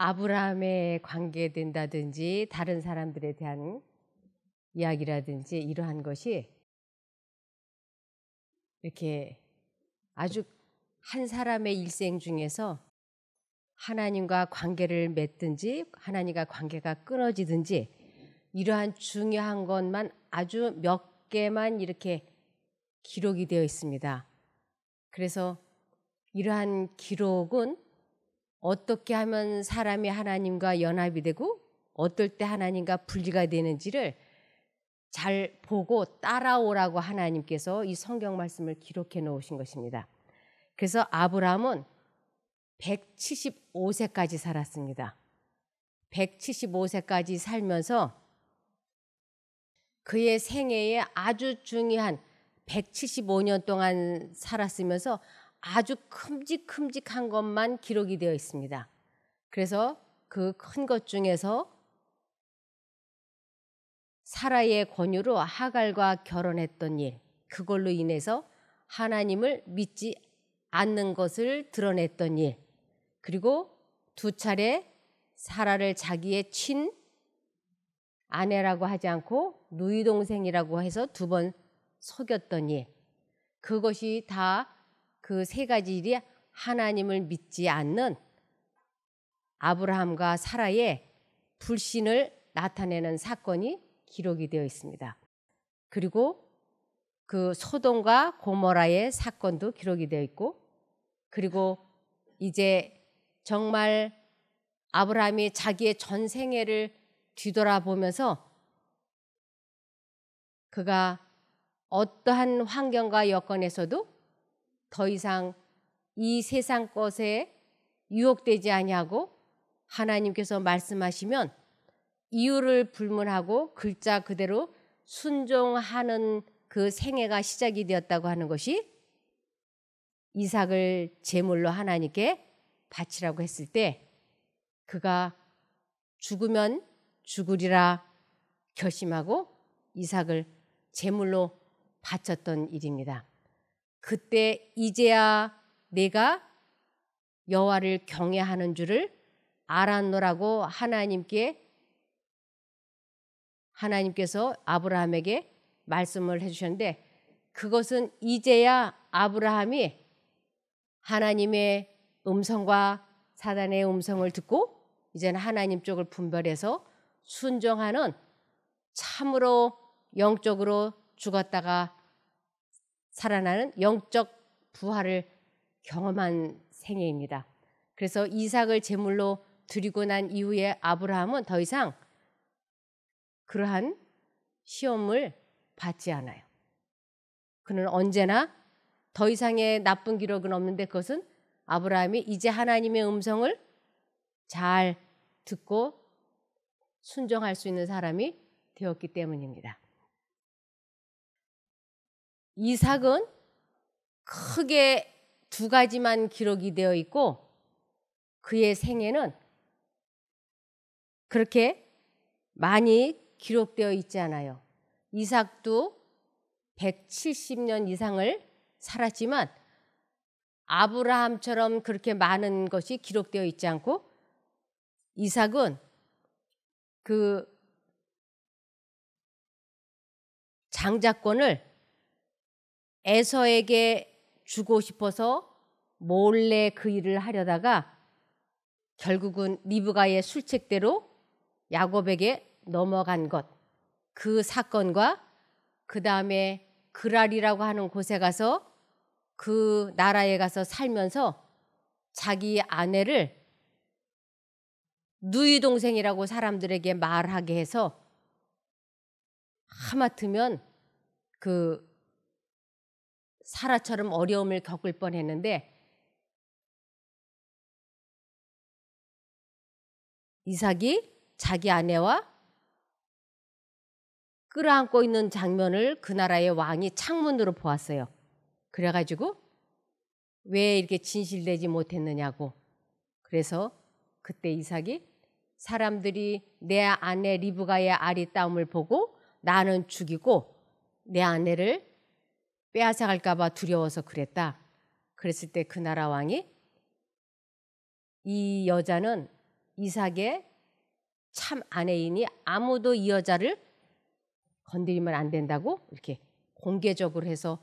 아브라함에 관계된다든지 다른 사람들에 대한 이야기라든지 이러한 것이 이렇게 아주 한 사람의 일생 중에서 하나님과 관계를 맺든지 하나님과 관계가 끊어지든지 이러한 중요한 것만 아주 몇 개만 이렇게 기록이 되어 있습니다. 그래서 이러한 기록은 어떻게 하면 사람이 하나님과 연합이 되고 어떨 때 하나님과 분리가 되는지를 잘 보고 따라오라고 하나님께서 이 성경 말씀을 기록해 놓으신 것입니다. 그래서 아브라함은 175세까지 살았습니다. 175세까지 살면서 그의 생애에 아주 중요한 175년 동안 살았으면서 아주 큼직큼직한 것만 기록이 되어 있습니다. 그래서 그 큰 것 중에서 사라의 권유로 하갈과 결혼했던 일, 그걸로 인해서 하나님을 믿지 않는 것을 드러냈던 일, 그리고 두 차례 사라를 자기의 친 아내라고 하지 않고 누이 동생이라고 해서 두 번 속였던 일, 그것이 다 그 세 가지 일이 하나님을 믿지 않는 아브라함과 사라의 불신을 나타내는 사건이 기록이 되어 있습니다. 그리고 그 소돔과 고모라의 사건도 기록이 되어 있고, 그리고 이제 정말 아브라함이 자기의 전 생애를 뒤돌아보면서 그가 어떠한 환경과 여건에서도 더 이상 이 세상 것에 유혹되지 아니하고 하나님께서 말씀하시면 이유를 불문하고 글자 그대로 순종하는 그 생애가 시작이 되었다고 하는 것이 이삭을 제물로 하나님께 바치라고 했을 때 그가 죽으면 죽으리라 결심하고 이삭을 제물로 바쳤던 일입니다. 그때 이제야 내가 여호와를 경외하는 줄을 알았노라고 하나님께서 아브라함에게 말씀을 해주셨는데, 그것은 이제야 아브라함이 하나님의 음성과 사단의 음성을 듣고 이제는 하나님 쪽을 분별해서 순종하는 참으로 영적으로 죽었다가 살아나는 영적 부활을 경험한 생애입니다. 그래서 이삭을 제물로 드리고 난 이후에 아브라함은 더 이상 그러한 시험을 받지 않아요. 그는 언제나 더 이상의 나쁜 기록은 없는데 그것은 아브라함이 이제 하나님의 음성을 잘 듣고 순종할 수 있는 사람이 되었기 때문입니다. 이삭은 크게 두 가지만 기록이 되어 있고 그의 생애는 그렇게 많이 기록되어 있지 않아요. 이삭도 170년 이상을 살았지만 아브라함처럼 그렇게 많은 것이 기록되어 있지 않고 이삭은 그 장자권을 에서에게 주고 싶어서 몰래 그 일을 하려다가 결국은 리브가의 술책대로 야곱에게 넘어간 것, 그 사건과 그 다음에 그랄이라고 하는 곳에 가서 그 나라에 가서 살면서 자기 아내를 누이 동생이라고 사람들에게 말하게 해서 하마터면 그 사라처럼 어려움을 겪을 뻔했는데 이삭이 자기 아내와 끌어안고 있는 장면을 그 나라의 왕이 창문으로 보았어요. 그래가지고 왜 이렇게 진실되지 못했느냐고. 그래서 그때 이삭이 사람들이 내 아내 리브가의 아리따움을 보고 나는 죽이고 내 아내를 빼앗아갈까 봐 두려워서 그랬다. 그랬을 때 그 나라 왕이 이 여자는 이삭의 참 아내이니 아무도 이 여자를 건드리면 안 된다고 이렇게 공개적으로 해서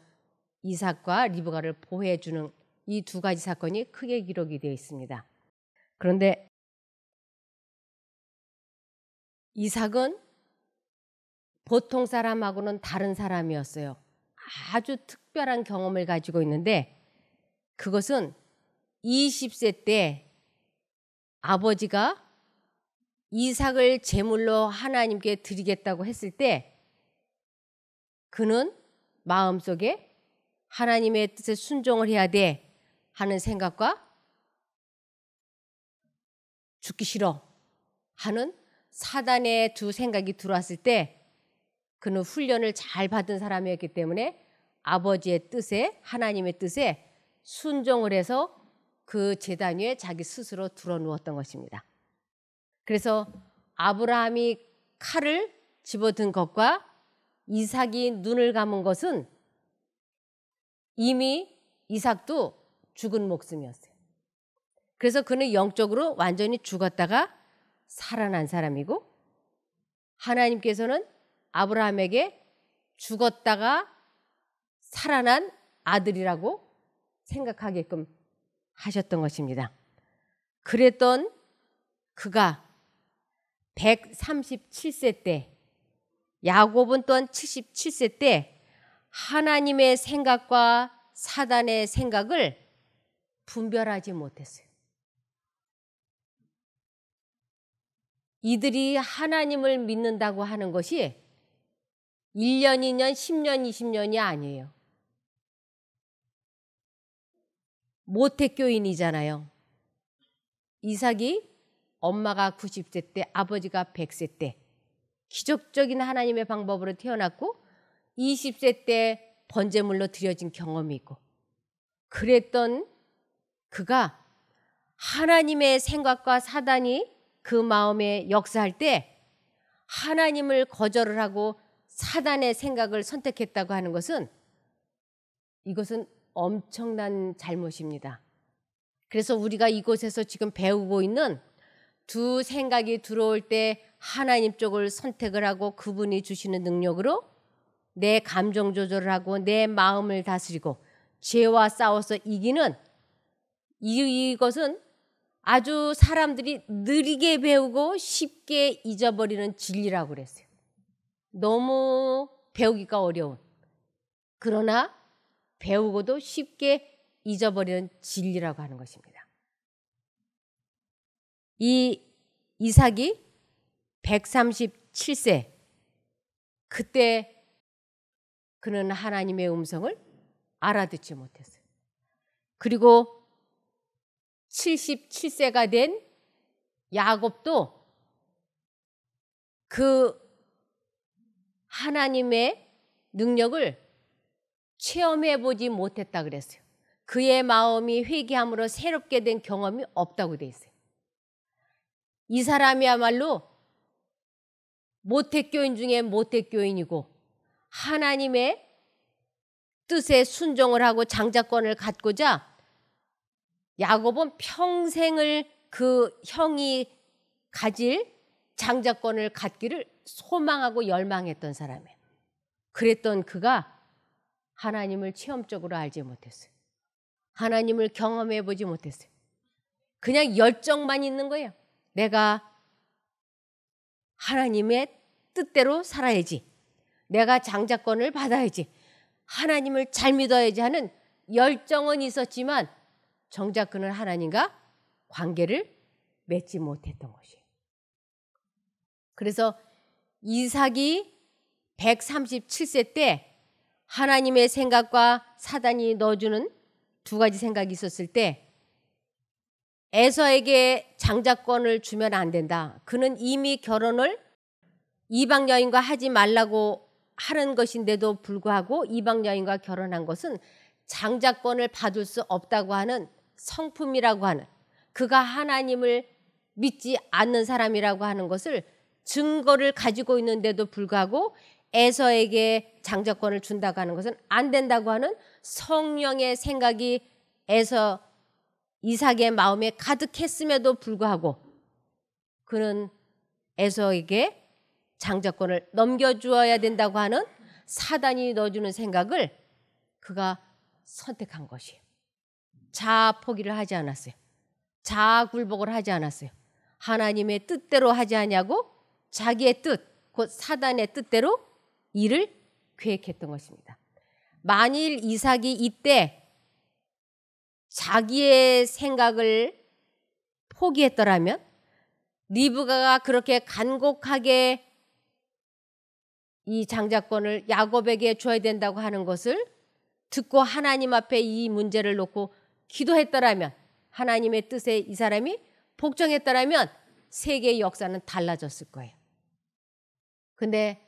이삭과 리브가를 보호해주는 이 두 가지 사건이 크게 기록이 되어 있습니다. 그런데 이삭은 보통 사람하고는 다른 사람이었어요. 아주 특별한 경험을 가지고 있는데 그것은 20세 때 아버지가 이삭을 제물로 하나님께 드리겠다고 했을 때 그는 마음속에 하나님의 뜻에 순종을 해야 돼 하는 생각과 죽기 싫어 하는 사단의 두 생각이 들어왔을 때 그는 훈련을 잘 받은 사람이었기 때문에 아버지의 뜻에 하나님의 뜻에 순종을 해서 그 제단 위에 자기 스스로 드러누웠던 것입니다. 그래서 아브라함이 칼을 집어든 것과 이삭이 눈을 감은 것은 이미 이삭도 죽은 목숨이었어요. 그래서 그는 영적으로 완전히 죽었다가 살아난 사람이고 하나님께서는 아브라함에게 죽었다가 살아난 아들이라고 생각하게끔 하셨던 것입니다. 그랬던 그가 137세 때 야곱은 또한 77세 때 하나님의 생각과 사단의 생각을 분별하지 못했어요. 이들이 하나님을 믿는다고 하는 것이 1년, 2년, 10년, 20년이 아니에요. 모태교인이잖아요. 이삭이 엄마가 90세 때 아버지가 100세 때 기적적인 하나님의 방법으로 태어났고 20세 때 번제물로 드려진 경험이 있고 그랬던 그가 하나님의 생각과 사단이 그 마음에 역사할 때 하나님을 거절을 하고 사단의 생각을 선택했다고 하는 것은 이것은 엄청난 잘못입니다. 그래서 우리가 이곳에서 지금 배우고 있는 두 생각이 들어올 때 하나님 쪽을 선택을 하고 그분이 주시는 능력으로 내 감정 조절을 하고 내 마음을 다스리고 죄와 싸워서 이기는 이것은 아주 사람들이 느리게 배우고 쉽게 잊어버리는 진리라고 그랬어요. 너무 배우기가 어려운 그러나 배우고도 쉽게 잊어버리는 진리라고 하는 것입니다. 이 이삭이 137세 그때 그는 하나님의 음성을 알아듣지 못했어요. 그리고 77세가 된 야곱도 그 하나님의 능력을 체험해 보지 못했다 그랬어요. 그의 마음이 회개함으로 새롭게 된 경험이 없다고 돼 있어요. 이 사람이야말로 모태교인 중에 모태교인이고 하나님의 뜻에 순종을 하고 장자권을 갖고자 야곱은 평생을 그 형이 가질 장자권을 갖기를 소망하고 열망했던 사람이에요. 그랬던 그가 하나님을 체험적으로 알지 못했어요. 하나님을 경험해 보지 못했어요. 그냥 열정만 있는 거예요. 내가 하나님의 뜻대로 살아야지. 내가 장자권을 받아야지. 하나님을 잘 믿어야지 하는 열정은 있었지만 정작 그는 하나님과 관계를 맺지 못했던 것이에요. 그래서 이삭이 137세 때 하나님의 생각과 사단이 넣어주는 두 가지 생각이 있었을 때 에서에게 장자권을 주면 안 된다. 그는 이미 결혼을 이방 여인과 하지 말라고 하는 것인데도 불구하고 이방 여인과 결혼한 것은 장자권을 받을 수 없다고 하는 성품이라고 하는 그가 하나님을 믿지 않는 사람이라고 하는 것을 증거를 가지고 있는데도 불구하고 에서에게 장자권을 준다고 하는 것은 안 된다고 하는 성령의 생각이 이삭의 마음에 가득했음에도 불구하고 그는 에서에게 장자권을 넘겨주어야 된다고 하는 사단이 넣어주는 생각을 그가 선택한 것이에요. 자아 포기를 하지 않았어요. 자아 굴복을 하지 않았어요. 하나님의 뜻대로 하지 않냐고 자기의 뜻, 곧 사단의 뜻대로 일을 계획했던 것입니다. 만일 이삭이 이때 자기의 생각을 포기했더라면 리브가가 그렇게 간곡하게 이 장자권을 야곱에게 줘야 된다고 하는 것을 듣고 하나님 앞에 이 문제를 놓고 기도했더라면, 하나님의 뜻에 이 사람이 복종했더라면 세계의 역사는 달라졌을 거예요. 근데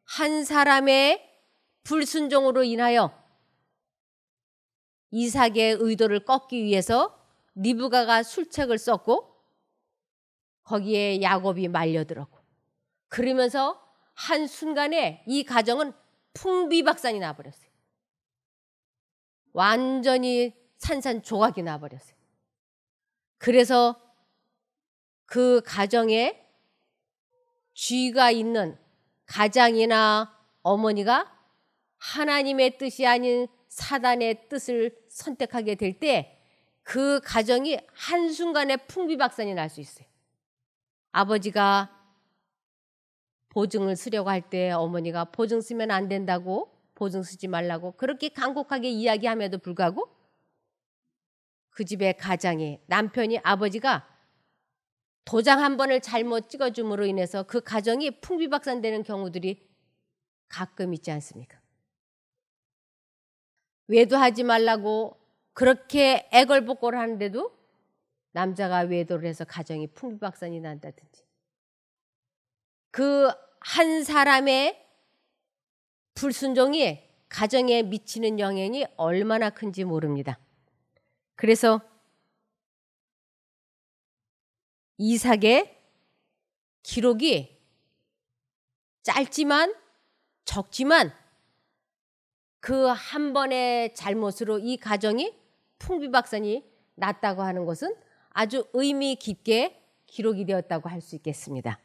한 사람의 불순종으로 인하여 이삭의 의도를 꺾기 위해서 리브가가 술책을 썼고 거기에 야곱이 말려들었고, 그러면서 한순간에 이 가정은 풍비박산이 나버렸어요. 완전히 산산조각이 나버렸어요. 그래서 그 가정에 쥐가 있는 가장이나 어머니가 하나님의 뜻이 아닌 사단의 뜻을 선택하게 될 때 그 가정이 한순간에 풍비박산이 날 수 있어요. 아버지가 보증을 쓰려고 할 때 어머니가 보증 쓰면 안 된다고, 보증 쓰지 말라고 그렇게 간곡하게 이야기함에도 불구하고 그 집의 가장이, 남편이, 아버지가 도장 한 번을 잘못 찍어줌으로 인해서 그 가정이 풍비박산되는 경우들이 가끔 있지 않습니까? 외도하지 말라고 그렇게 애걸복걸 하는데도 남자가 외도를 해서 가정이 풍비박산이 난다든지, 그 한 사람의 불순종이 가정에 미치는 영향이 얼마나 큰지 모릅니다. 그래서 이삭의 기록이 짧지만 적지만 그 한 번의 잘못으로 이 가정이 풍비박산이 났다고 하는 것은 아주 의미 깊게 기록이 되었다고 할 수 있겠습니다.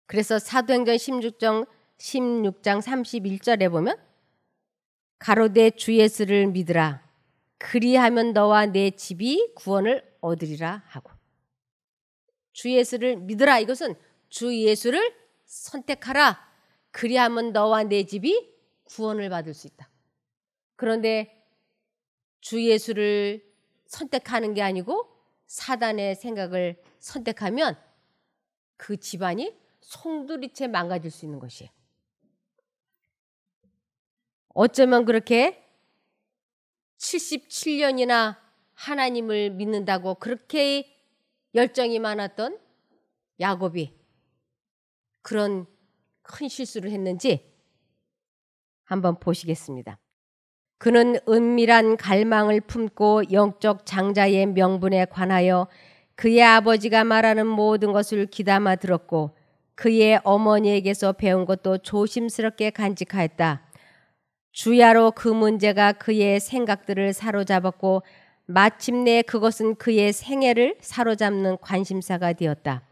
그래서 사도행전 16장 31절에 보면 가로되 주 예수를 믿으라 그리하면 너와 내 집이 구원을 얻으리라 하고, 주 예수를 믿으라, 이것은 주 예수를 선택하라, 그리하면 너와 내 집이 구원을 받을 수 있다. 그런데 주 예수를 선택하는 게 아니고 사단의 생각을 선택하면 그 집안이 송두리째 망가질 수 있는 것이에요. 어쩌면 그렇게 77년이나 하나님을 믿는다고 그렇게 열정이 많았던 야곱이 그런 큰 실수를 했는지 한번 보시겠습니다. 그는 은밀한 갈망을 품고 영적 장자의 명분에 관하여 그의 아버지가 말하는 모든 것을 귀담아 들었고 그의 어머니에게서 배운 것도 조심스럽게 간직하였다. 주야로 그 문제가 그의 생각들을 사로잡았고 마침내 그것은 그의 생애를 사로잡는 관심사가 되었다.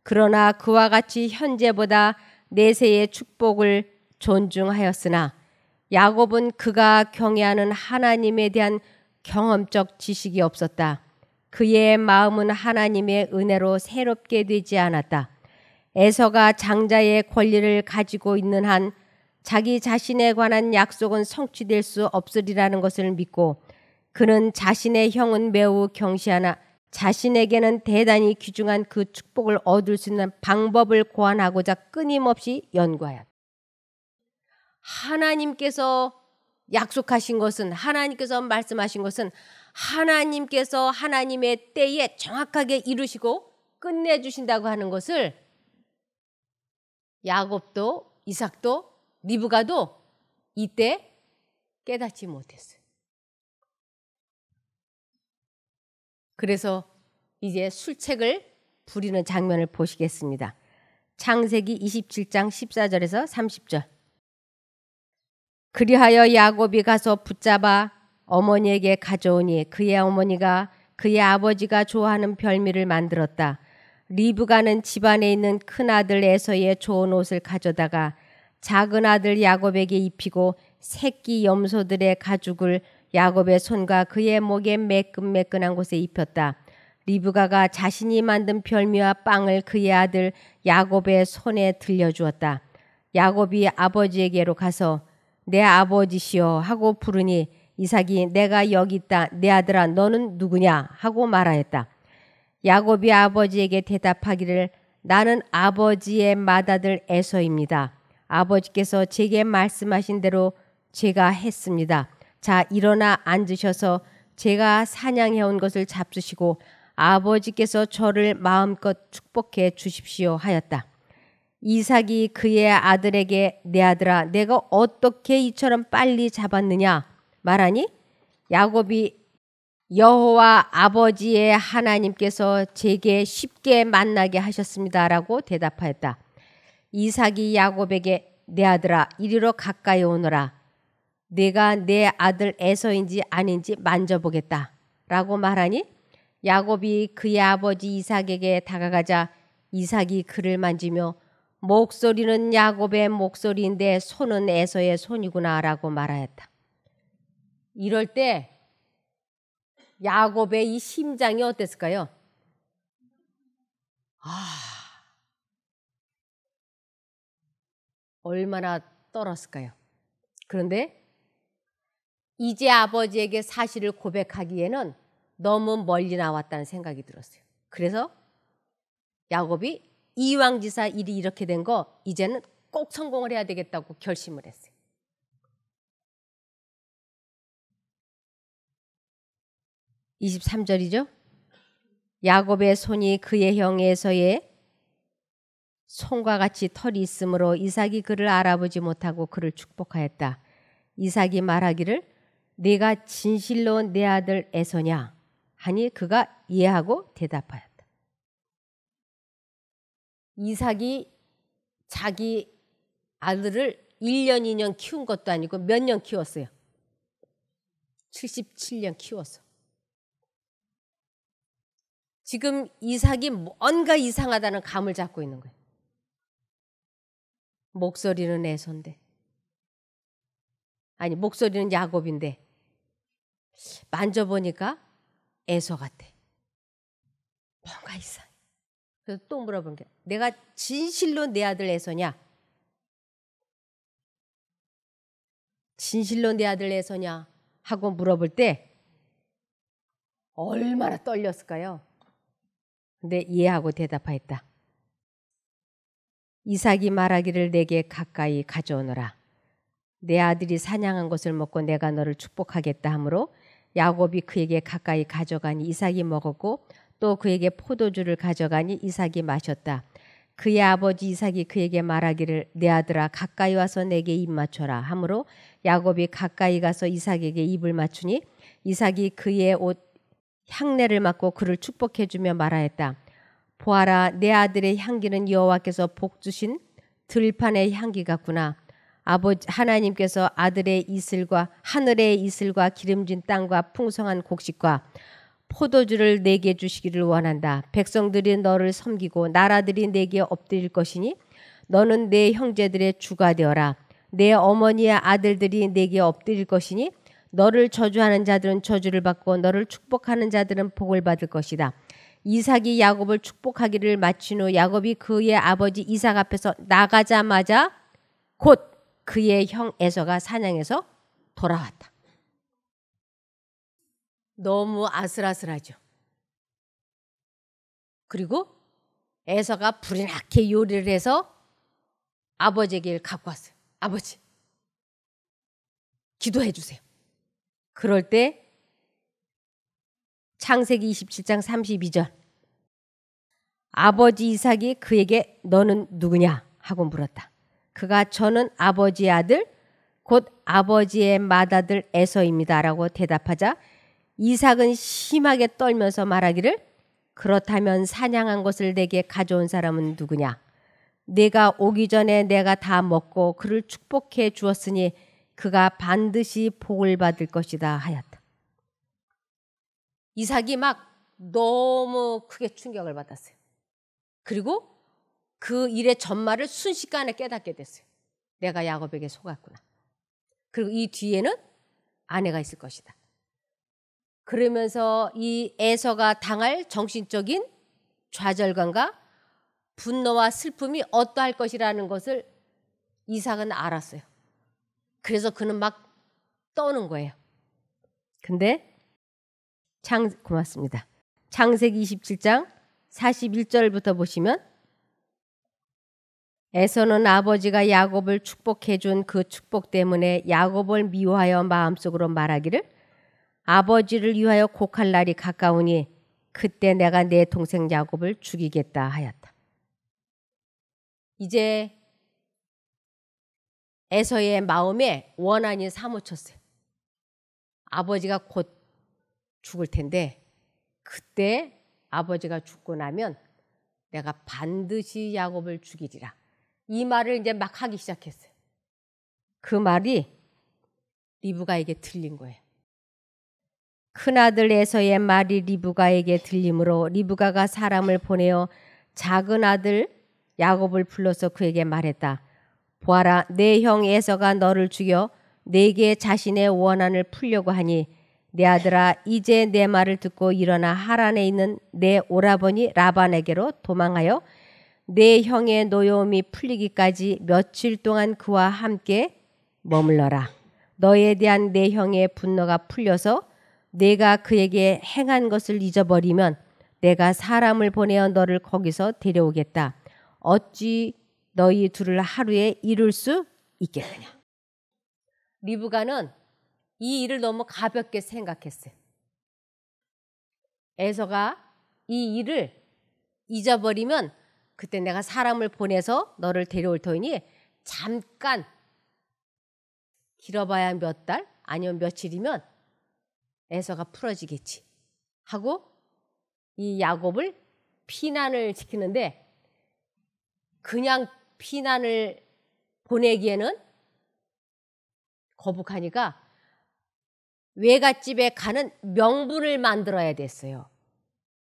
그러나 그와 같이 현재보다 내세의 축복을 존중하였으나 야곱은 그가 경외하는 하나님에 대한 경험적 지식이 없었다. 그의 마음은 하나님의 은혜로 새롭게 되지 않았다. 에서가 장자의 권리를 가지고 있는 한 자기 자신에 관한 약속은 성취될 수 없으리라는 것을 믿고 그는 자신의 형은 매우 경시하나 자신에게는 대단히 귀중한 그 축복을 얻을 수 있는 방법을 고안하고자 끊임없이 연구하였다. 하나님께서 약속하신 것은, 하나님께서 말씀하신 것은 하나님께서 하나님의 때에 정확하게 이루시고 끝내주신다고 하는 것을 야곱도 이삭도 리브가도 이때 깨닫지 못했어요. 그래서 이제 술책을 부리는 장면을 보시겠습니다. 창세기 27장 14절에서 30절. 그리하여 야곱이 가서 붙잡아 어머니에게 가져오니 그의 어머니가 그의 아버지가 좋아하는 별미를 만들었다. 리브가는 집안에 있는 큰아들 에서의 좋은 옷을 가져다가 작은 아들 야곱에게 입히고 새끼 염소들의 가죽을 야곱의 손과 그의 목에 매끈매끈한 곳에 입혔다. 리브가가 자신이 만든 별미와 빵을 그의 아들 야곱의 손에 들려주었다. 야곱이 아버지에게로 가서 내 아버지시여 하고 부르니 이삭이 내가 여기 있다. 내 아들아 너는 누구냐 하고 말하였다. 야곱이 아버지에게 대답하기를 나는 아버지의 맏아들 에서입니다. 아버지께서 제게 말씀하신 대로 제가 했습니다. 자 일어나 앉으셔서 제가 사냥해온 것을 잡수시고 아버지께서 저를 마음껏 축복해 주십시오 하였다. 이삭이 그의 아들에게 내 아들아 내가 어떻게 이처럼 빨리 잡았느냐 말하니 야곱이 여호와 아버지의 하나님께서 제게 쉽게 만나게 하셨습니다라고 대답하였다. 이삭이 야곱에게 내 아들아 이리로 가까이 오너라. 내가 내 아들 에서인지 아닌지 만져보겠다 라고 말하니 야곱이 그의 아버지 이삭에게 다가가자 이삭이 그를 만지며 목소리는 야곱의 목소리인데 손은 에서의 손이구나 라고 말하였다. 이럴 때 야곱의 이 심장이 어땠을까요? 얼마나 떨었을까요? 그런데 이제 아버지에게 사실을 고백하기에는 너무 멀리 나왔다는 생각이 들었어요. 그래서 야곱이 이왕지사 일이 이렇게 된 거 이제는 꼭 성공을 해야 되겠다고 결심을 했어요. (23절이죠) 야곱의 손이 그의 형 에서의 손과 같이 털이 있으므로 이삭이 그를 알아보지 못하고 그를 축복하였다. 이삭이 말하기를 네가 진실로 내 아들 에서냐 하니 그가 이해하고 대답하였다. 이삭이 자기 아들을 1년 2년 키운 것도 아니고 몇 년 키웠어요. 77년 키웠어. 지금 이삭이 뭔가 이상하다는 감을 잡고 있는 거예요. 목소리는 에서인데 아니 목소리는 야곱인데 만져보니까 에서 같아. 뭔가 이상해. 그래서 또 물어본 게 내가 진실로 내 아들 에서냐? 진실로 내 아들 에서냐? 하고 물어볼 때 얼마나 떨렸을까요? 근데 이해하고 대답하였다. 이삭이 말하기를 내게 가까이 가져오너라. 내 아들이 사냥한 것을 먹고 내가 너를 축복하겠다 하므로 야곱이 그에게 가까이 가져가니 이삭이 먹었고 또 그에게 포도주를 가져가니 이삭이 마셨다. 그의 아버지 이삭이 그에게 말하기를 내 아들아 가까이 와서 내게 입 맞춰라 하므로 야곱이 가까이 가서 이삭에게 입을 맞추니 이삭이 그의 옷 향내를 맡고 그를 축복해 주며 말하였다. 보아라 내 아들의 향기는 여호와께서 복 주신 들판의 향기 같구나. 아버지 하나님께서 아들의 이슬과 하늘의 이슬과 기름진 땅과 풍성한 곡식과 포도주를 내게 주시기를 원한다. 백성들이 너를 섬기고 나라들이 내게 엎드릴 것이니 너는 내 형제들의 주가 되어라. 내 어머니의 아들들이 내게 엎드릴 것이니 너를 저주하는 자들은 저주를 받고 너를 축복하는 자들은 복을 받을 것이다. 이삭이 야곱을 축복하기를 마친 후 야곱이 그의 아버지 이삭 앞에서 나가자마자 곧 그의 형 에서가 사냥해서 돌아왔다. 너무 아슬아슬하죠. 그리고 에서가 불이 나게 요리를 해서 아버지에게 갖고 왔어요. 아버지 기도해 주세요. 그럴 때 창세기 27장 32절 아버지 이삭이 그에게 너는 누구냐 하고 물었다. 그가 저는 아버지의 아들 곧 아버지의 맏아들 에서입니다 라고 대답하자 이삭은 심하게 떨면서 말하기를 그렇다면 사냥한 것을 내게 가져온 사람은 누구냐? 내가 오기 전에 내가 다 먹고 그를 축복해 주었으니 그가 반드시 복을 받을 것이다 하였다. 이삭이 막 너무 크게 충격을 받았어요. 그리고 그 일의 전말을 순식간에 깨닫게 됐어요. 내가 야곱에게 속았구나. 그리고 이 뒤에는 아내가 있을 것이다. 그러면서 이 에서가 당할 정신적인 좌절감과 분노와 슬픔이 어떠할 것이라는 것을 이삭은 알았어요. 그래서 그는 막 떠는 거예요. 근데 고맙습니다. 창세기 27장 41절부터 보시면 에서는 아버지가 야곱을 축복해 준 그 축복 때문에 야곱을 미워하여 마음속으로 말하기를 아버지를 위하여 곡할 날이 가까우니 그때 내가 내 동생 야곱을 죽이겠다 하였다. 이제 에서의 마음에 원한이 사무쳤어요. 아버지가 곧 죽을 텐데 그때 아버지가 죽고 나면 내가 반드시 야곱을 죽이리라. 이 말을 이제 막 하기 시작했어요. 그 말이 리브가에게 들린 거예요. 큰아들 에서의 말이 리브가에게 들림으로 리브가가 사람을 보내어 작은 아들 야곱을 불러서 그에게 말했다. 보아라, 내 형 에서가 너를 죽여 내게 자신의 원한을 풀려고 하니 내 아들아, 이제 내 말을 듣고 일어나 하란에 있는 내 오라버니 라반에게로 도망하여 내 형의 노여움이 풀리기까지 며칠 동안 그와 함께 머물러라. 너에 대한 내 형의 분노가 풀려서 내가 그에게 행한 것을 잊어버리면 내가 사람을 보내어 너를 거기서 데려오겠다. 어찌 너희 둘을 하루에 이룰 수 있겠느냐. 리브가는 이 일을 너무 가볍게 생각했어요. 에서가 이 일을 잊어버리면 그때 내가 사람을 보내서 너를 데려올 터이니 잠깐 길어봐야 몇 달 아니면 며칠이면 에서가 풀어지겠지 하고 이 야곱을 피난을 시키는데 그냥 피난을 보내기에는 거북하니까 외갓집에 가는 명분을 만들어야 됐어요.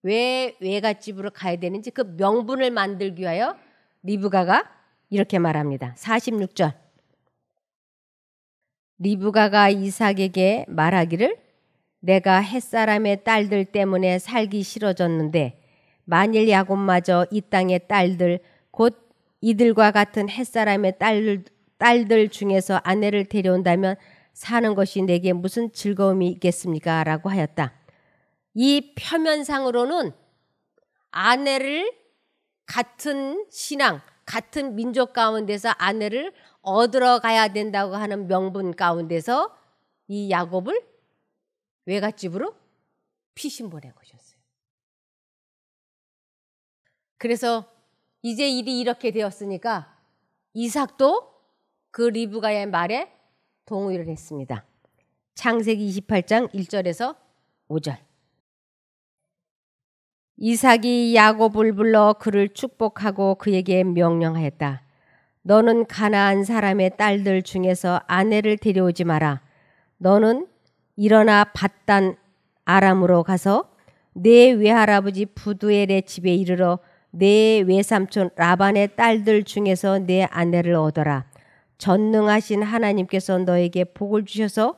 왜 외갓집으로 가야 되는지 그 명분을 만들기 위하여 리브가가 이렇게 말합니다. 46절. 리브가가 이삭에게 말하기를 내가 햇사람의 딸들 때문에 살기 싫어졌는데 만일 야곱마저 이 땅의 딸들 곧 이들과 같은 햇사람의 딸들 중에서 아내를 데려온다면 사는 것이 내게 무슨 즐거움이 있겠습니까? 라고 하였다. 이 표면상으로는 아내를 같은 신앙, 같은 민족 가운데서 아내를 얻으러 가야 된다고 하는 명분 가운데서 이 야곱을 외갓집으로 피신 보낸 것이었어요. 그래서 이제 일이 이렇게 되었으니까 이삭도 그 리브가의 말에 동의를 했습니다. 창세기 28장 1절에서 5절. 이삭이 야곱을 불러 그를 축복하고 그에게 명령하였다. 너는 가나안 사람의 딸들 중에서 아내를 데려오지 마라. 너는 일어나 밧단 아람으로 가서 내 외할아버지 부두엘의 집에 이르러 내 외삼촌 라반의 딸들 중에서 내 아내를 얻어라. 전능하신 하나님께서 너에게 복을 주셔서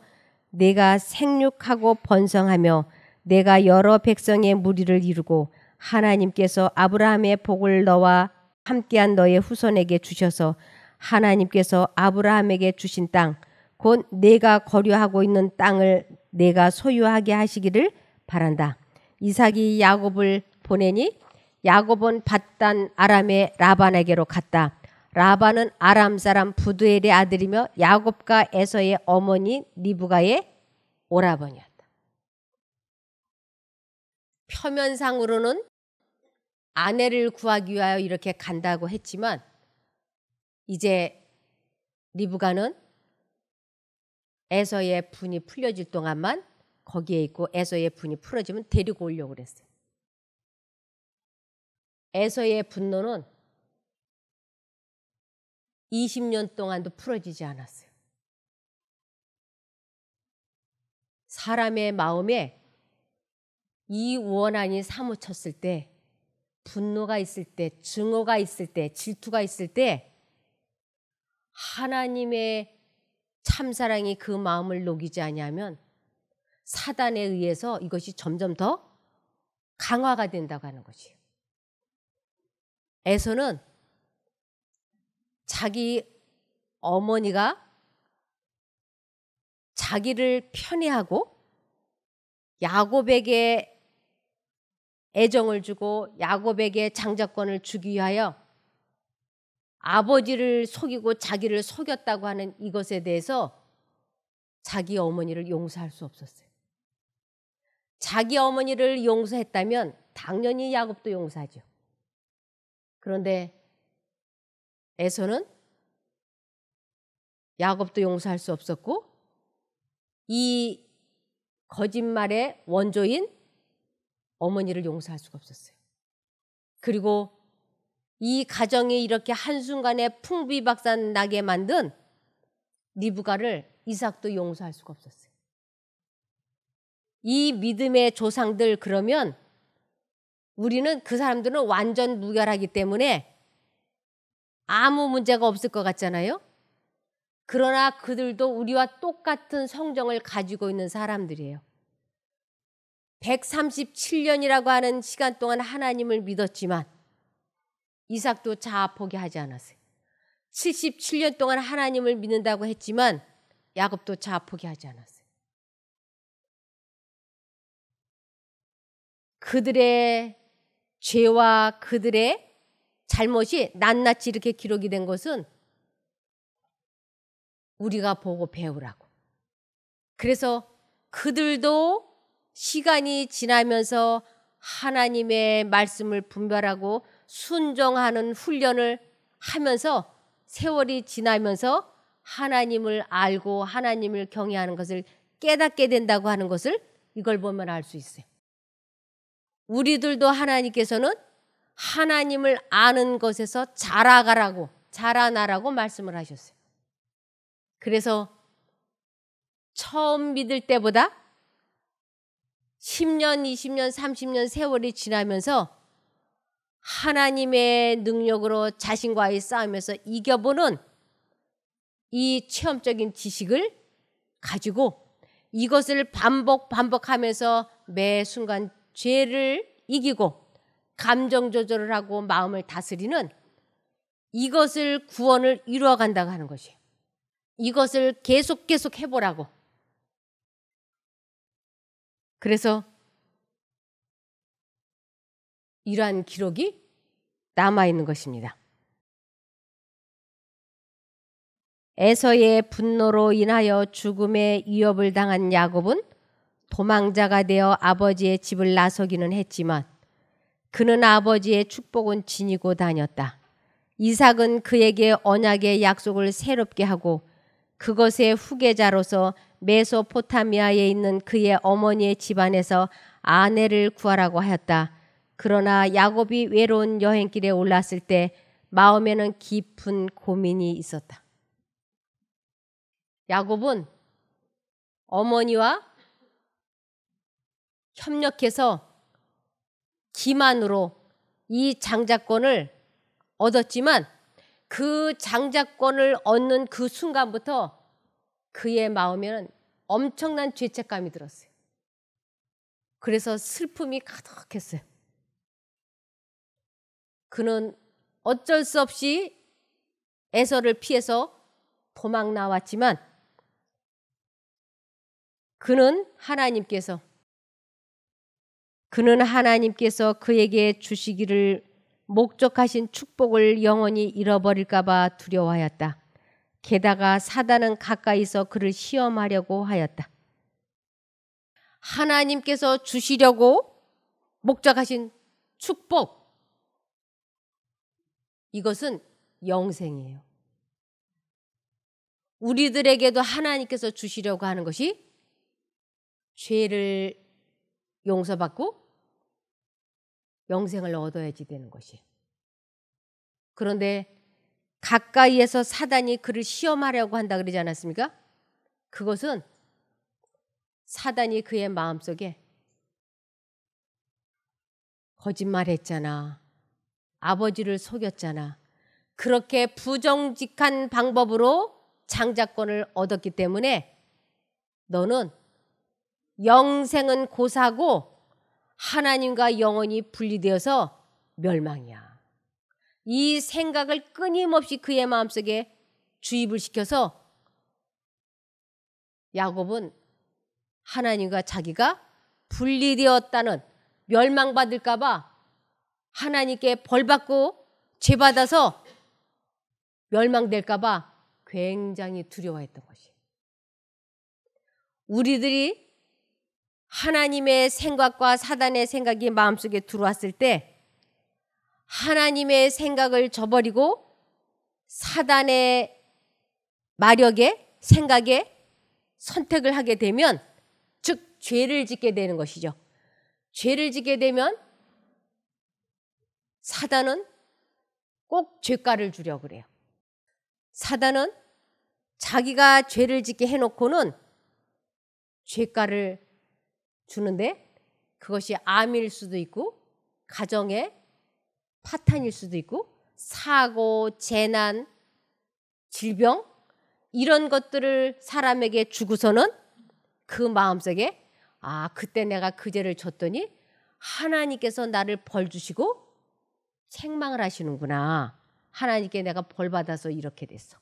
내가 생육하고 번성하며 내가 여러 백성의 무리를 이루고 하나님께서 아브라함의 복을 너와 함께한 너의 후손에게 주셔서 하나님께서 아브라함에게 주신 땅 곧 내가 거류하고 있는 땅을 내가 소유하게 하시기를 바란다. 이삭이 야곱을 보내니 야곱은 밧단 아람의 라반에게로 갔다. 라반은 아람 사람 부두엘의 아들이며 야곱과 에서의 어머니 리브가의 오라버니였다. 표면상으로는 아내를 구하기 위하여 이렇게 간다고 했지만 이제 리브가는 에서의 분이 풀려질 동안만 거기에 있고 에서의 분이 풀어지면 데리고 오려고 그랬어요. 에서의 분노는 20년 동안도 풀어지지 않았어요. 사람의 마음에 이 원한이 사무쳤을 때 분노가 있을 때, 증오가 있을 때, 질투가 있을 때 하나님의 참사랑이 그 마음을 녹이지 아니하면 사단에 의해서 이것이 점점 더 강화가 된다고 하는 것이에요. 에서는 자기 어머니가 자기를 편애하고 야곱에게 애정을 주고 야곱에게 장자권을 주기 위하여 아버지를 속이고 자기를 속였다고 하는 이것에 대해서 자기 어머니를 용서할 수 없었어요. 자기 어머니를 용서했다면 당연히 야곱도 용서하죠. 그런데 에서는 야곱도 용서할 수 없었고 이 거짓말의 원조인 어머니를 용서할 수가 없었어요. 그리고 이 가정이 이렇게 한순간에 풍비박산 나게 만든 리브가를 이삭도 용서할 수가 없었어요. 이 믿음의 조상들 그러면 우리는 그 사람들은 완전 무결하기 때문에 아무 문제가 없을 것 같잖아요. 그러나 그들도 우리와 똑같은 성정을 가지고 있는 사람들이에요. 137년이라고 하는 시간 동안 하나님을 믿었지만 이삭도 자아 포기하지 않았어요. 77년 동안 하나님을 믿는다고 했지만 야곱도 자아 포기하지 않았어요. 그들의 죄와 그들의 잘못이 낱낱이 이렇게 기록이 된 것은 우리가 보고 배우라고. 그래서 그들도 시간이 지나면서 하나님의 말씀을 분별하고 순종하는 훈련을 하면서 세월이 지나면서 하나님을 알고 하나님을 경외하는 것을 깨닫게 된다고 하는 것을 이걸 보면 알 수 있어요. 우리들도 하나님께서는 하나님을 아는 것에서 자라가라고 자라나라고 말씀을 하셨어요. 그래서 처음 믿을 때보다 10년, 20년, 30년 세월이 지나면서 하나님의 능력으로 자신과의 싸움에서 이겨보는 이 체험적인 지식을 가지고 이것을 반복하면서 매 순간 죄를 이기고 감정 조절을 하고 마음을 다스리는 이것을 구원을 이루어간다고 하는 것이에요. 이것을 계속 해보라고. 그래서 이러한 기록이 남아있는 것입니다. 에서의 분노로 인하여 죽음의 위협을 당한 야곱은 도망자가 되어 아버지의 집을 나서기는 했지만 그는 아버지의 축복은 지니고 다녔다. 이삭은 그에게 언약의 약속을 새롭게 하고 그것의 후계자로서 메소포타미아에 있는 그의 어머니의 집안에서 아내를 구하라고 하였다. 그러나 야곱이 외로운 여행길에 올랐을 때 마음에는 깊은 고민이 있었다. 야곱은 어머니와 협력해서 기만으로 이 장자권을 얻었지만 그 장자권을 얻는 그 순간부터 그의 마음에는 엄청난 죄책감이 들었어요. 그래서 슬픔이 가득했어요. 그는 어쩔 수 없이 에서를 피해서 도망 나왔지만 그는 하나님께서 그에게 주시기를 목적하신 축복을 영원히 잃어버릴까 봐 두려워하였다. 게다가 사단은 가까이서 그를 시험하려고 하였다. 하나님께서 주시려고 목적하신 축복, 이것은 영생이에요. 우리들에게도 하나님께서 주시려고 하는 것이 죄를 용서받고 영생을 얻어야지 되는 것이에요. 그런데 가까이에서 사단이 그를 시험하려고 한다 그러지 않았습니까? 그것은 사단이 그의 마음속에 거짓말했잖아. 아버지를 속였잖아. 그렇게 부정직한 방법으로 장자권을 얻었기 때문에 너는 영생은 고사고 하나님과 영원히 분리되어서 멸망이야. 이 생각을 끊임없이 그의 마음속에 주입을 시켜서 야곱은 하나님과 자기가 분리되었다는, 멸망받을까 봐 하나님께 벌받고 죄받아서 멸망될까 봐 굉장히 두려워했던 것이에요. 우리들이 하나님의 생각과 사단의 생각이 마음속에 들어왔을 때 하나님의 생각을 저버리고 사단의 마력에, 생각에 선택을 하게 되면, 즉 죄를 짓게 되는 것이죠. 죄를 짓게 되면 사단은 꼭 죄가를 주려고 그래요. 사단은 자기가 죄를 짓게 해놓고는 죄가를 주는데, 그것이 암일 수도 있고 가정의 파탄일 수도 있고 사고, 재난, 질병 이런 것들을 사람에게 주고서는 그 마음속에 그때 내가 그 죄를 졌더니 하나님께서 나를 벌 주시고 책망을 하시는구나. 하나님께 내가 벌 받아서 이렇게 됐어.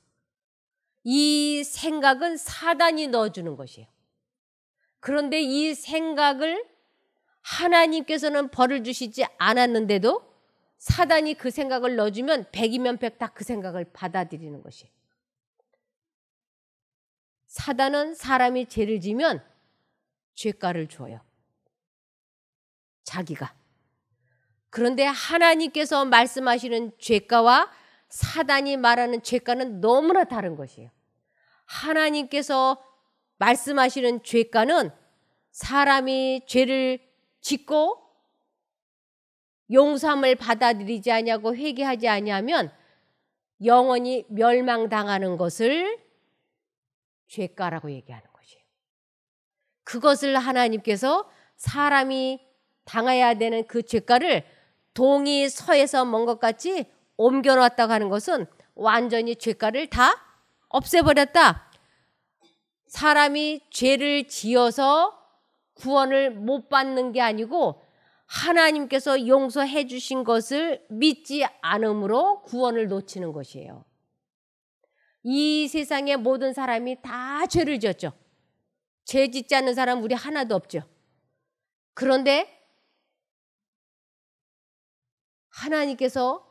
이 생각은 사단이 넣어주는 것이에요. 그런데 이 생각을 하나님께서는 벌을 주시지 않았는데도 사단이 그 생각을 넣어주면 100이면 100 다 그 생각을 받아들이는 것이에요. 사단은 사람이 죄를 지면 죄가를 줘요. 자기가. 그런데 하나님께서 말씀하시는 죄가와 사단이 말하는 죄가는 너무나 다른 것이에요. 하나님께서 말씀하시는 죄가는 사람이 죄를 짓고 용서함을 받아들이지 아니하고 회개하지 아니하면 영원히 멸망당하는 것을 죄가라고 얘기하는 것이에요. 그것을 하나님께서 사람이 당해야 되는 그 죄가를 동이 서에서 먼 것 같이 옮겨놨다고 하는 것은 완전히 죄가를 다 없애버렸다. 사람이 죄를 지어서 구원을 못 받는 게 아니고 하나님께서 용서해 주신 것을 믿지 않음으로 구원을 놓치는 것이에요. 이 세상의 모든 사람이 다 죄를 지었죠. 죄 짓지 않는 사람 우리 하나도 없죠. 그런데 하나님께서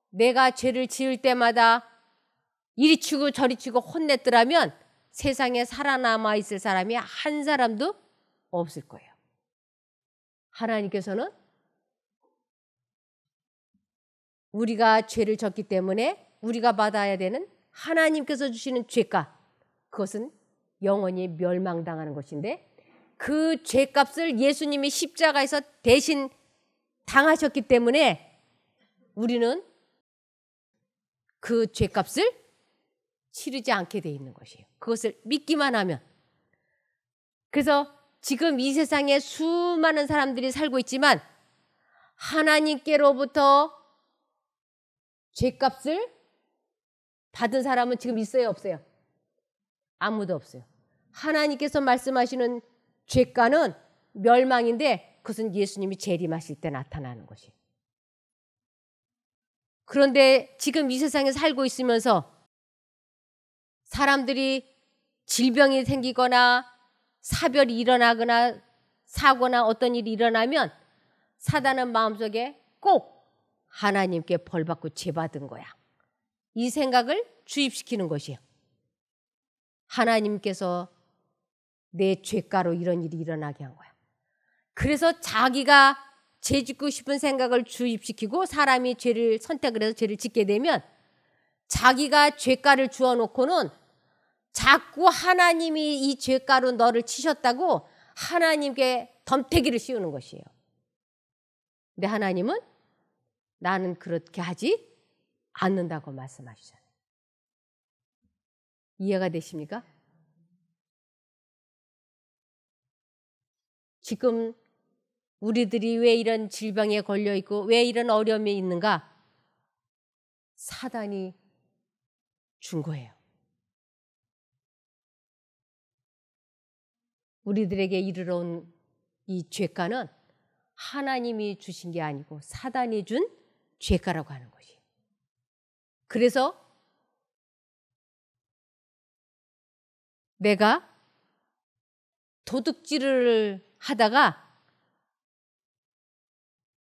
내가 죄를 지을 때마다 이리 치고 저리 치고 혼냈더라면 세상에 살아남아 있을 사람이 한 사람도 없을 거예요. 하나님께서는 우리가 죄를 졌기 때문에 우리가 받아야 되는 하나님께서 주시는 죄가, 그것은 영원히 멸망당하는 것인데 그 죄값을 예수님이 십자가에서 대신 당하셨기 때문에 우리는 그 죄값을 치르지 않게 돼 있는 것이에요. 그것을 믿기만 하면. 그래서 지금 이 세상에 수많은 사람들이 살고 있지만 하나님께로부터 죄값을 받은 사람은 지금 있어요, 없어요? 아무도 없어요. 하나님께서 말씀하시는 죄가는 멸망인데 그것은 예수님이 재림하실 때 나타나는 것이에요. 그런데 지금 이 세상에 살고 있으면서 사람들이 질병이 생기거나 사별이 일어나거나 사고나 어떤 일이 일어나면 사단은 마음속에 꼭 하나님께 벌받고 죄받은 거야. 이 생각을 주입시키는 것이에요. 하나님께서 내 죄가로 이런 일이 일어나게 한 거야. 그래서 자기가 죄 짓고 싶은 생각을 주입시키고 사람이 죄를 선택을 해서 죄를 짓게 되면 자기가 죄가를 주어놓고는 자꾸 하나님이 이 죄가로 너를 치셨다고 하나님께 덤태기를 씌우는 것이에요. 근데 하나님은 나는 그렇게 하지 않는다고 말씀하시잖아요. 이해가 되십니까? 지금 우리들이 왜 이런 질병에 걸려 있고 왜 이런 어려움이 있는가? 사단이 준 거예요. 우리들에게 이르러 온 이 죄가는 하나님이 주신 게 아니고 사단이 준 죄가라고 하는 것이에요. 그래서 내가 도둑질을 하다가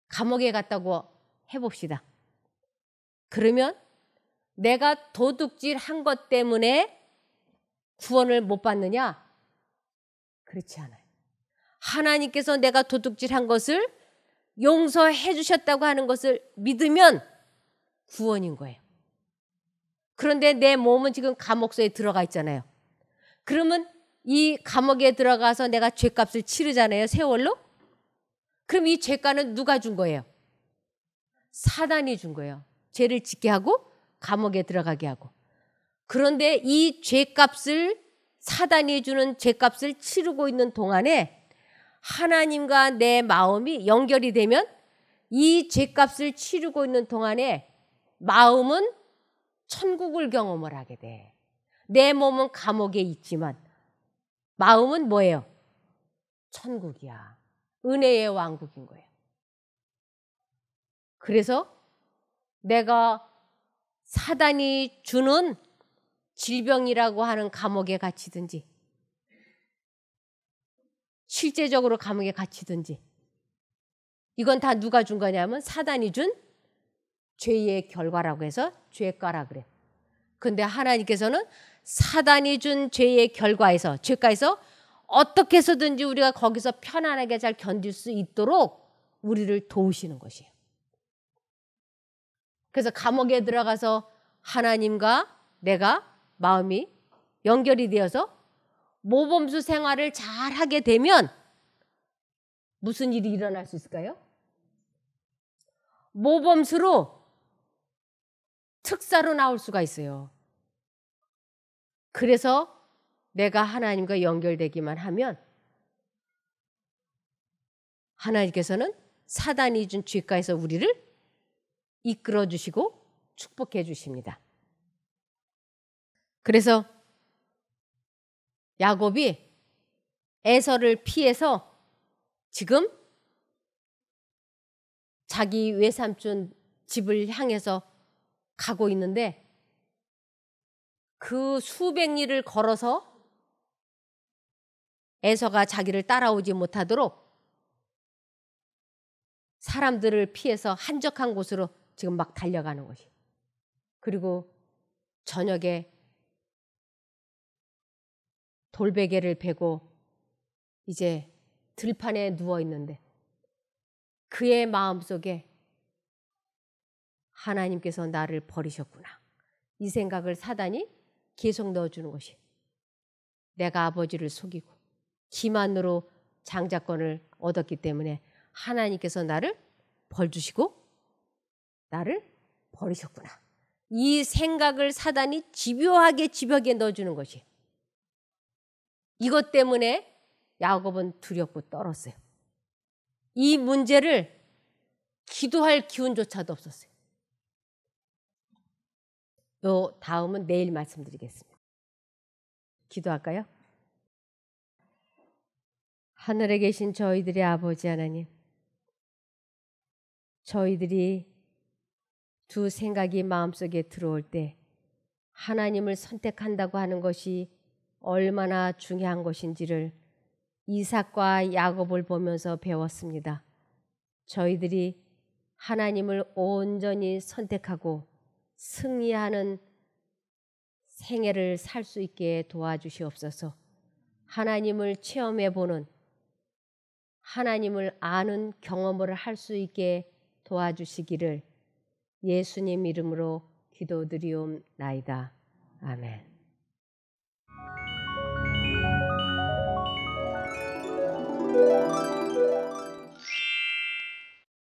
감옥에 갔다고 해봅시다. 그러면 내가 도둑질 한 것 때문에 구원을 못 받느냐? 그렇지 않아요. 하나님께서 내가 도둑질 한 것을 용서해 주셨다고 하는 것을 믿으면 구원인 거예요. 그런데 내 몸은 지금 감옥소에 들어가 있잖아요. 그러면 이 감옥에 들어가서 내가 죄값을 치르잖아요. 세월로. 그럼 이 죄가는 누가 준 거예요? 사단이 준 거예요. 죄를 짓게 하고 감옥에 들어가게 하고. 그런데 이 죄값을 사단이 주는 죄값을 치르고 있는 동안에 하나님과 내 마음이 연결이 되면 이 죄값을 치르고 있는 동안에 마음은 천국을 경험을 하게 돼. 내 몸은 감옥에 있지만 마음은 뭐예요? 천국이야. 은혜의 왕국인 거예요. 그래서 내가 사단이 주는 질병이라고 하는 감옥에 갇히든지 실제적으로 감옥에 갇히든지 이건 다 누가 준 거냐면 사단이 준 죄의 결과라고 해서 죄가라 그래. 근데 하나님께서는 사단이 준 죄의 결과에서 죄가에서 어떻게 해서든지 우리가 거기서 편안하게 잘 견딜 수 있도록 우리를 도우시는 것이에요. 그래서 감옥에 들어가서 하나님과 내가 마음이 연결이 되어서 모범수 생활을 잘 하게 되면 무슨 일이 일어날 수 있을까요? 모범수로 특사로 나올 수가 있어요. 그래서 내가 하나님과 연결되기만 하면 하나님께서는 사단이 준 죄가에서 우리를 이끌어 주시고 축복해 주십니다. 그래서 야곱이 에서를 피해서 지금 자기 외삼촌 집을 향해서 가고 있는데 그 수백 리를 걸어서 에서가 자기를 따라오지 못하도록 사람들을 피해서 한적한 곳으로 지금 막 달려가는 것이에요. 그리고 저녁에 돌베개를 베고 이제 들판에 누워 있는데 그의 마음속에 하나님께서 나를 버리셨구나. 이 생각을 사단이 계속 넣어주는 것이 내가 아버지를 속이고 기만으로 장자권을 얻었기 때문에 하나님께서 나를 벌주시고 나를 버리셨구나. 이 생각을 사단이 집요하게 집요하게 넣어주는 것이 이것 때문에 야곱은 두렵고 떨었어요. 이 문제를 기도할 기운조차도 없었어요. 요 다음은 내일 말씀드리겠습니다. 기도할까요? 하늘에 계신 저희들의 아버지 하나님, 저희들이 두 생각이 마음속에 들어올 때 하나님을 선택한다고 하는 것이 얼마나 중요한 것인지를 이삭과 야곱을 보면서 배웠습니다. 저희들이 하나님을 온전히 선택하고 승리하는 생애를 살 수 있게 도와주시옵소서. 하나님을 체험해보는 하나님을 아는 경험을 할 수 있게 도와주시기를 예수님 이름으로 기도드리옵나이다. 아멘.